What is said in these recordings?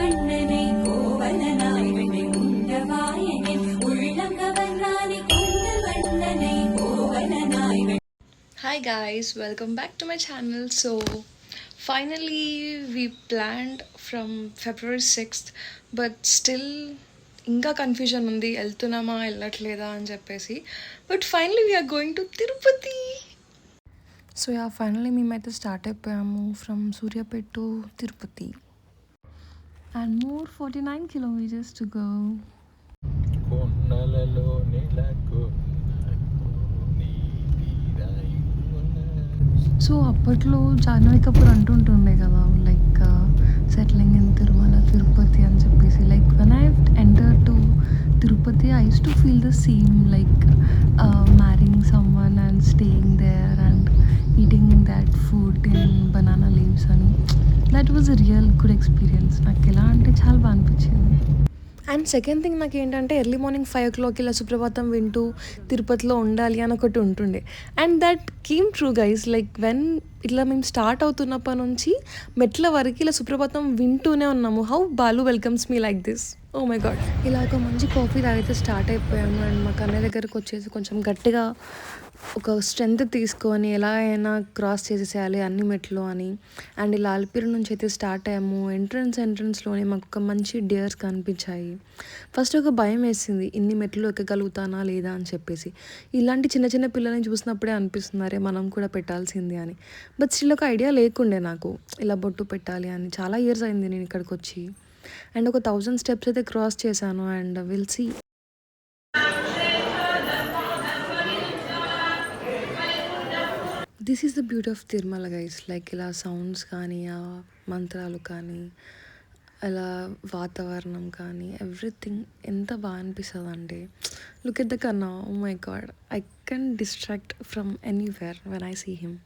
மன்னனை கோவலனாய் வெண்ணை உண்டவாயனின் உள்ளம் கவர்ந்தானே கொண்ட மன்னனை கோவலனாய். Hi guys, welcome back to my channel. So finally we planned from February 6th, but still ఇంకా కన్ఫ్యూజన్ ఉంది వెళ్తున్నామా వెళ్ళట్లేదా అని చెప్పేసి. But finally we are going to Tirupati. So yeah finally మేమైతే స్టార్ట్ అయిపోయాము from Suryapet to Tirupati and more 49 kilometers to go. So అప్పట్లో జాహ్నవి కపూర్ అంటుంటుండే కదా like settling in Tirumala Tirupati అని చెప్పేసి. Like when I enter to Tirupati I use to feel the same like marrying someone and staying there and eating that food in banana leaves అని. That was a real good experience. నాకు ఎలా అంటే చాలా బాగా అనిపించింది. And second thing నాకు ఏంటంటే early morning 5 o'clock ఇలా సుప్రభాతం వింటూ తిరుపతిలో ఉండాలి అని ఒకటి ఉంటుండే. And that came true guys. Like when ఇట్లా మేము స్టార్ట్ అవుతున్నప్పటి నుంచి మెట్ల వరకు ఇలా సుప్రభాతం వింటూనే ఉన్నాము. How Balu welcomes me like this. Oh my god. ఇలా ఒక మంచి కాఫీ తాగితే స్టార్ట్ అయిపోయాము. అండ్ మా కన్నయ్య దగ్గరకు వచ్చేసి కొంచెం గట్టిగా ఒక స్ట్రెంత్ తీసుకొని ఎలా అయినా క్రాస్ చేసేసేయాలి అన్ని మెట్లు అని. అండ్ ఇలా అలిపిరి నుంచి అయితే స్టార్ట్ అయ్యాము. ఎంట్రన్స్లోనే మాకు ఒక మంచి డేర్స్ కనిపించాయి. ఫస్ట్ ఒక భయం వేసింది, ఇన్ని మెట్లు ఎక్కగలుగుతానా లేదా అని చెప్పేసి. ఇలాంటి చిన్న చిన్న పిల్లల్ని చూసినప్పుడే అనిపిస్తున్నారే మనం కూడా పెట్టాల్సింది అని. బట్ స్టిల్ ఒక ఐడియా లేకుండే నాకు ఇలా బొట్టు పెట్టాలి అని. చాలా ఇయర్స్ అయింది నేను ఇక్కడికి వచ్చి. అండ్ ఒక 1000 steps అయితే క్రాస్ చేశాను. And will see. This is the beauty of Tirumala guys. Like ఇలా సౌండ్స్ కానీ ఆ మంత్రాలు కానీ అలా వాతావరణం కానీ ఎవ్రీథింగ్ ఎంత బాగా అనిపిస్తుంది అంటే look at the Kanna. Oh my god, I can distract from anywhere when I see him.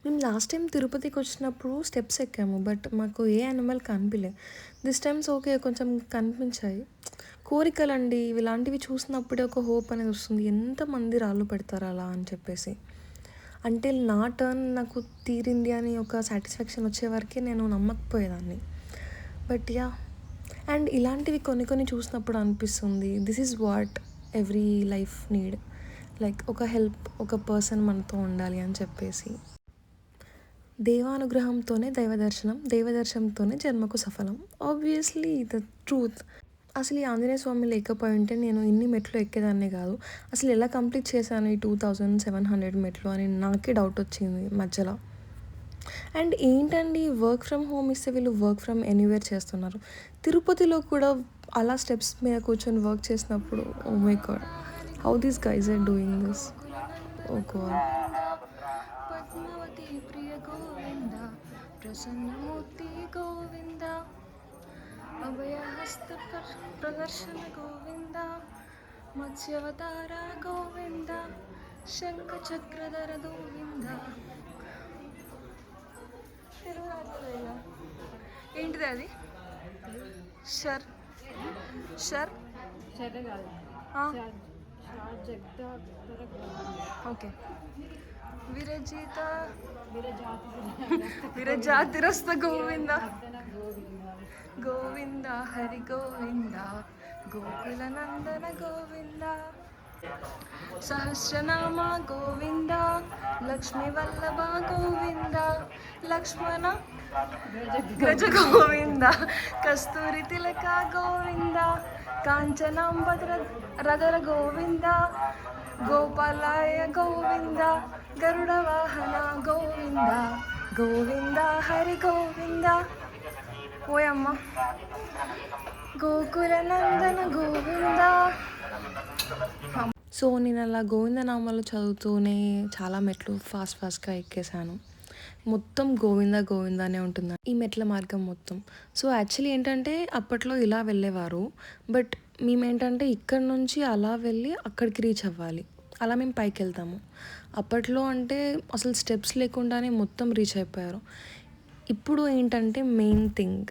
మేము లాస్ట్ టైం తిరుపతికి వచ్చినప్పుడు స్టెప్స్ ఎక్కాము బట్ మాకు ఏ యానిమల్ కనిపించలే. దిస్ టైమ్స్ ఓకే కొంచెం కనిపించాయి. కోరికలండి ఇలాంటివి చూసినప్పుడే ఒక హోప్ అనేది వస్తుంది. ఎంతమంది రాళ్ళు పెడతారు అలా అని చెప్పేసి. అంటే నా టర్న్ నాకు తీరింది అని ఒక సాటిస్ఫాక్షన్ వచ్చే వరకే నేను నమ్మకపోయేదాన్ని. బట్ యా, అండ్ ఇలాంటివి కొన్ని చూసినప్పుడు అనిపిస్తుంది this is what every life need. Like ఒక హెల్ప్, ఒక పర్సన్ మనతో ఉండాలి అని చెప్పేసి. దేవానుగ్రహంతోనే దైవదర్శనంతోనే జన్మకు సఫలం. Obviously the truth. అసలు ఈ ఆంజనేయ స్వామి లేకపోయి ఉంటే నేను ఇన్ని మెట్లు ఎక్కేదాన్నే కాదు. అసలు ఎలా కంప్లీట్ చేశాను ఈ 2700 మెట్లు అని నాకే డౌట్ వచ్చింది మధ్యలో. అండ్ ఏంటండి వర్క్ ఫ్రమ్ హోమ్ ఇస్తే వీళ్ళు వర్క్ ఫ్రమ్ ఎనీవేర్ చేస్తున్నారు. తిరుపతిలో కూడా అలా స్టెప్స్ మీద కూర్చొని వర్క్ చేసినప్పుడు oh my god, how these guys are doing this. Oh god. Padmavati ప్రియ గోవింద ప్రసన్నమూర్తి గోవింద అభయహస్త ప్రదర్శన గోవింద మత్స్యవతార గోవింద శంఖ చక్రధర గోవింద. ఏంటిది అది? Sure okay. విరజాతిరస్త గోవింద గోవింద హరి గోవింద గోకుల నందన గోవింద సహస్రనామ గోవింద లక్ష్మీ వల్లభ గోవింద లక్ష్మణ గజ గోవింద కస్తూరి తిలక గోవింద కాంచనాంబర రదర గోవింద గోపాలాయ గోవింద గరుడ వాహన గోవింద గోవింద హరి గోవింద. ఓయమ్మ గోకుల నందన గోవింద. సో నేను అలా గోవిందనామాలు చదువుతూనే చాలా మెట్లు ఫాస్ట్గా ఎక్కేసాను. మొత్తం గోవిందానే ఉంటుంది ఈ మెట్ల మార్గం మొత్తం. సో యాక్చువల్లీ ఏంటంటే అప్పట్లో ఇలా వెళ్ళేవారు. బట్ మేమేంటంటే ఇక్కడ నుంచి అలా వెళ్ళి అక్కడికి రీచ్ అవ్వాలి. అలా మేము పైకి వెళ్తాము. అప్పట్లో అంటే అసలు స్టెప్స్ లేకుండానే మొత్తం రీచ్ అయిపోయారు. ఇప్పుడు ఏంటంటే మెయిన్ థింగ్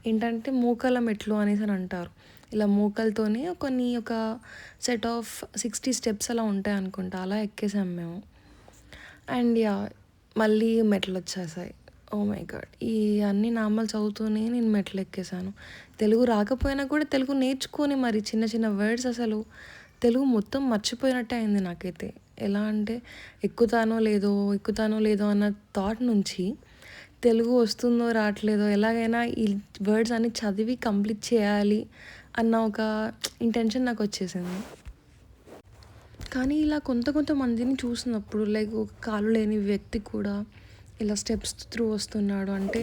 ఏంటంటే మోకాళ్ళ మెట్లు అనేసి అని అంటారు. ఇలా మోకాలతోనే ఒక సెట్ ఆఫ్ 60 steps అలా ఉంటాయి అనుకుంటా. అలా ఎక్కేసాం మేము. అండ్ యా మళ్ళీ మెట్లు వచ్చేసాయి. Oh my god! ఈ అన్ని నామాలు చదువుతూనే నేను మెట్లెక్కేసాను. తెలుగు రాకపోయినా కూడా తెలుగు నేర్చుకొని మరి చిన్న చిన్న వర్డ్స్ అసలు తెలుగు మొత్తం మర్చిపోయినట్టే అయింది నాకైతే. ఎలా అంటే ఎక్కుతానో లేదో అన్న థాట్ నుంచి తెలుగు వస్తుందో రాట్లేదో ఎలాగైనా ఈ వర్డ్స్ అన్ని చదివి కంప్లీట్ చేయాలి అన్న ఒక ఇంటెన్షన్ నాకొచ్చేసింది. కానీ ఇలా కొంతమందిని చూసినప్పుడు లైక్ ఒక కాలు లేని వ్యక్తి కూడా ఇలా స్టెప్స్ త్రూ వస్తున్నాడు అంటే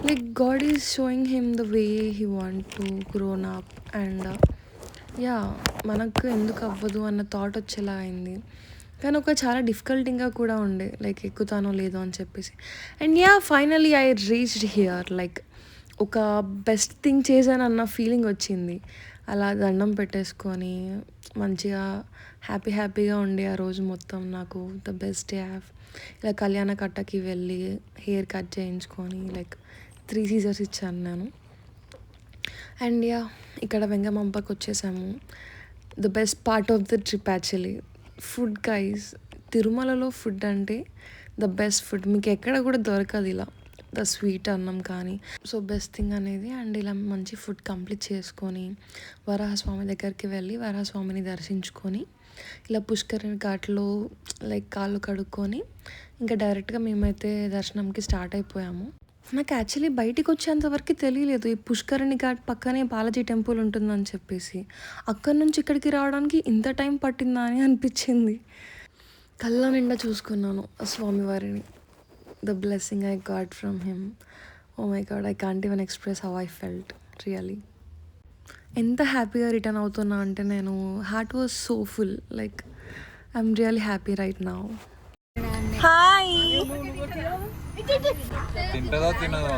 like God is sowing him the way he want to grown up and yeah మనకు ఎందుకు అవ్వదు అన్న థాట్ వచ్చేలా అయింది. కానీ ఒక చాలా డిఫికల్టింగ్గా కూడా ఉండే లైక్ ఎక్కుతానో లేదో అని చెప్పేసి. And yeah finally I reached here like ఒక బెస్ట్ థింగ్ చేశానన్న ఫీలింగ్ వచ్చింది. అలా దండం పెట్టేసుకొని మంచిగా హ్యాపీగా ఉండే ఆ రోజు మొత్తం నాకు ద బెస్ట్ డే హ్యావ్. ఇలా కళ్యాణ కట్టకి వెళ్ళి హెయిర్ కట్ చేయించుకొని లైక్ 3 సీజర్స్ ఇచ్చాను నేను. అండ్ యా ఇక్కడ వెంగమంపకి వచ్చేసాము. The best part of the trip actually food guys. తిరుమలలో ఫుడ్ అంటే ద బెస్ట్ ఫుడ్ మీకు ఎక్కడ కూడా దొరకదు ఇలా ద స్వీట్ అన్నం కానీ. సో బెస్ట్ థింగ్ అనేది అండ్ ఇలా మంచి ఫుడ్ కంప్లీట్ చేసుకొని వరాహస్వామి దగ్గరికి వెళ్ళి వరాహస్వామిని దర్శించుకొని ఇలా పుష్కరిణి ఘాట్లో లైక్ కాళ్ళు కడుక్కొని ఇంకా డైరెక్ట్గా మేమైతే దర్శనంకి స్టార్ట్ అయిపోయాము. నాకు యాక్చువల్లీ బయటికి వచ్చేంతవరకు తెలియలేదు ఈ పుష్కరిణి ఘాట్ పక్కనే బాలాజీ టెంపుల్ ఉంటుందని చెప్పేసి. అక్కడి నుంచి ఇక్కడికి రావడానికి ఇంత టైం పట్టిందా అని అనిపించింది. కళ్ళ నిండా చూసుకున్నాను ఆ స్వామివారిని. The blessing I got from him. Oh my god, I can't even express how I felt really. ఎంత హ్యాపీగా రిటర్న్ అవుతున్నా అంటే నేను heart was so full like I'm really happy right now. Hi. తింటదో తినదో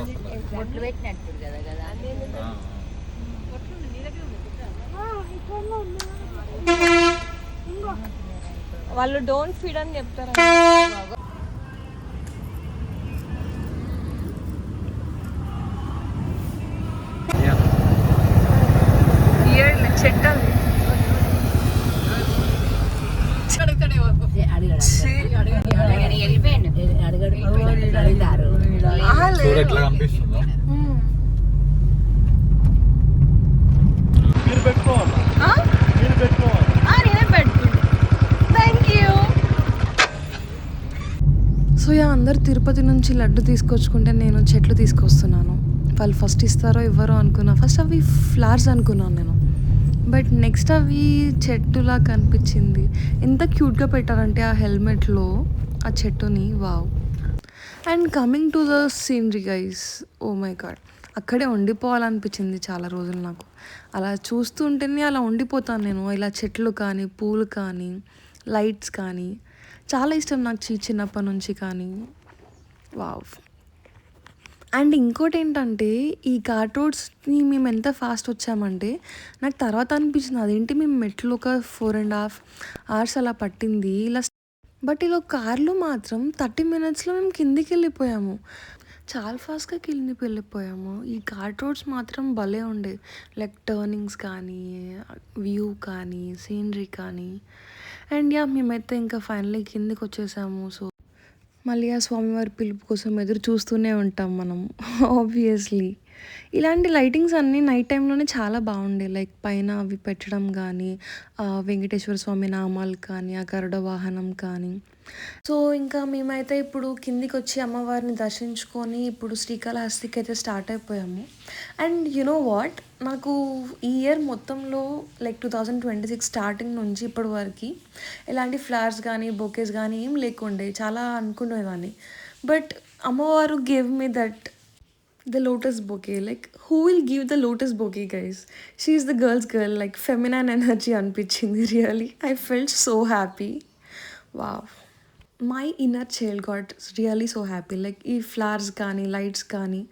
వాళ్ళు డోంట్ ఫీడ్ అని చెప్తారు. చెట్టు చూడు ఎట్లా కనిపిస్తుందో. సో యా అందరు తిరుపతి నుంచి లడ్డు తీసుకొచ్చుకుంటే నేను చెట్లు తీసుకొస్తున్నాను. వాళ్ళు ఫస్ట్ ఇస్తారో ఇవ్వరో అనుకున్నా. ఫస్ట్ అవి ఫ్లవర్స్ అనుకున్నాను నేను, బట్ నెక్స్ట్ అవి చెట్టులా కనిపించింది. ఎంత క్యూట్గా పెట్టారంటే ఆ హెల్మెట్లో ఆ చెట్టుని. Wow. And coming to the scenery guys, oh my god, అక్కడే ఉండిపోవాలనిపించింది చాలా రోజులు నాకు. అలా చూస్తుంటేనే అలా ఉండిపోతాను నేను. ఇలా చెట్లు కానీ పూలు కానీ లైట్స్ కానీ చాలా ఇష్టం నాకు చిన్నప్పటి నుంచి కానీ. వావ్. అండ్ ఇంకోటి ఏంటంటే ఈ ఘాట్ రోడ్స్ని మేము ఎంత ఫాస్ట్ వచ్చామంటే నాకు తర్వాత అనిపించింది అదేంటి మేము మెట్లు ఒక 4.5 hours అలా పట్టింది ఇలా. బట్ ఇలా కార్లో మాత్రం 30 minutesలో మేము కిందికి వెళ్ళిపోయాము. చాలా ఫాస్ట్గా కిందికి వెళ్ళిపోయాము. ఈ ఘాట్ రోడ్స్ మాత్రం భలే ఉండే లైక్ టర్నింగ్స్ కానీ వ్యూ కానీ సీనరీ కానీ. అండ్ యా మేమైతే ఇంకా ఫైనల్లీ కిందికి వచ్చేసాము. సో మళ్ళీ ఆ స్వామివారి పిలుపు కోసం ఎదురు చూస్తూనే ఉంటాం మనం ఆబ్వియస్లీ. ఇలాంటి లైటింగ్స్ అన్నీ నైట్ టైంలోనే చాలా బాగుండే లైక్ పైన అవి పెట్టడం కానీ వెంకటేశ్వర స్వామి నామాలు కానీ ఆ గరుడ వాహనం కానీ. సో ఇంకా మేమైతే ఇప్పుడు కిందికి వచ్చి అమ్మవారిని దర్శించుకొని ఇప్పుడు శ్రీకాళహస్తికి అయితే స్టార్ట్ అయిపోయాము. అండ్ యునో వాట్, నాకు ఈ ఇయర్ మొత్తంలో లైక్ 2026 స్టార్టింగ్ నుంచి ఇప్పటి వరకు ఎలాంటి ఫ్లవర్స్ కానీ బొకేస్ కానీ ఏం లేకుండే. చాలా అనుకునేదాన్ని, బట్ అమ్మవారు gave me that the lotus bouquet. Like who will give the lotus bouquet guys? She is the girl's girl, like feminine energy anpichindi. Really I felt so happy. Wow, my inner child got really so happy. Like ఈ flowers కానీ lights కానీ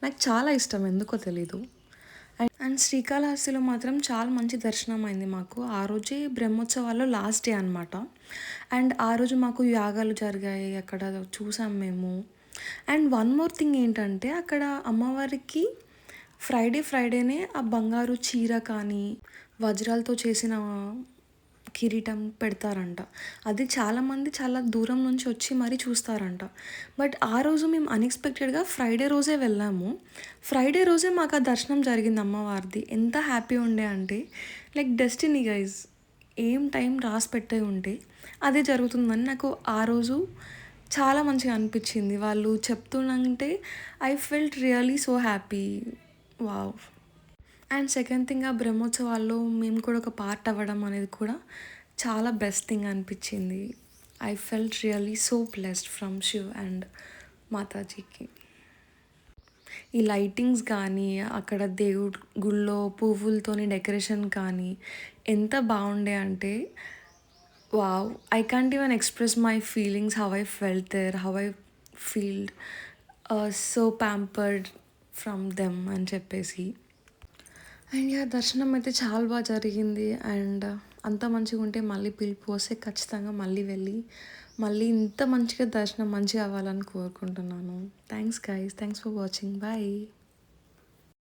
నాకు చాలా ఇష్టం ఎందుకో తెలీదు. And శ్రీకాళహస్తిలో మాత్రం చాలా మంచి దర్శనం అయింది మాకు. ఆ రోజే బ్రహ్మోత్సవాల్లో లాస్ట్ డే అనమాట. అండ్ ఆ రోజు మాకు యాగాలు జరిగాయి, అక్కడ చూసాం మేము. అండ్ వన్ మోర్ థింగ్ ఏంటంటే అక్కడ అమ్మవారికి ఫ్రైడేనే ఆ బంగారు చీర కానీ వజ్రాలతో చేసిన కిరీటం పెడతారంట. అది చాలామంది చాలా దూరం నుంచి వచ్చి మరీ చూస్తారంట. బట్ ఆ రోజు మేము అన్ఎక్స్పెక్టెడ్గా ఫ్రైడే రోజే వెళ్ళాము. ఫ్రైడే రోజే మాకు ఆ దర్శనం జరిగింది అమ్మవారిది. ఎంత హ్యాపీ ఉండే అంటే లైక్ డెస్టినీ గైజ్, ఏం టైం రాసి పెట్టే ఉంటే అదే జరుగుతుందని నాకు ఆ రోజు చాలా మంచిగా అనిపించింది. వాళ్ళు చెప్తుంటే I felt really so happy. Wow. And second thing, ఆ బ్రహ్మోత్సవాల్లో మేము కూడా ఒక పార్ట్ అవ్వడం అనేది కూడా చాలా బెస్ట్ థింగ్ అనిపించింది. I felt really so blessed from Shiv and మాతాజీకి. ఈ లైటింగ్స్ కానీ, అక్కడ దేవుడు గుళ్ళో పువ్వులతోని డెకరేషన్ కానీ ఎంత బాగుండే అంటే wow, I can't even express my feelings, how I felt there, how I feeled so pampered from them అని చెప్పేసి. అండ్ దర్శనం అయితే చాలా బాగా జరిగింది. అండ్ అంత మంచిగా ఉంటే మళ్ళీ పిలుపు వస్తే ఖచ్చితంగా మళ్ళీ వెళ్ళి మళ్ళీ ఇంత మంచిగా దర్శనం మంచిగా అవ్వాలని కోరుకుంటున్నాను. Thanks guys, thanks for watching, bye.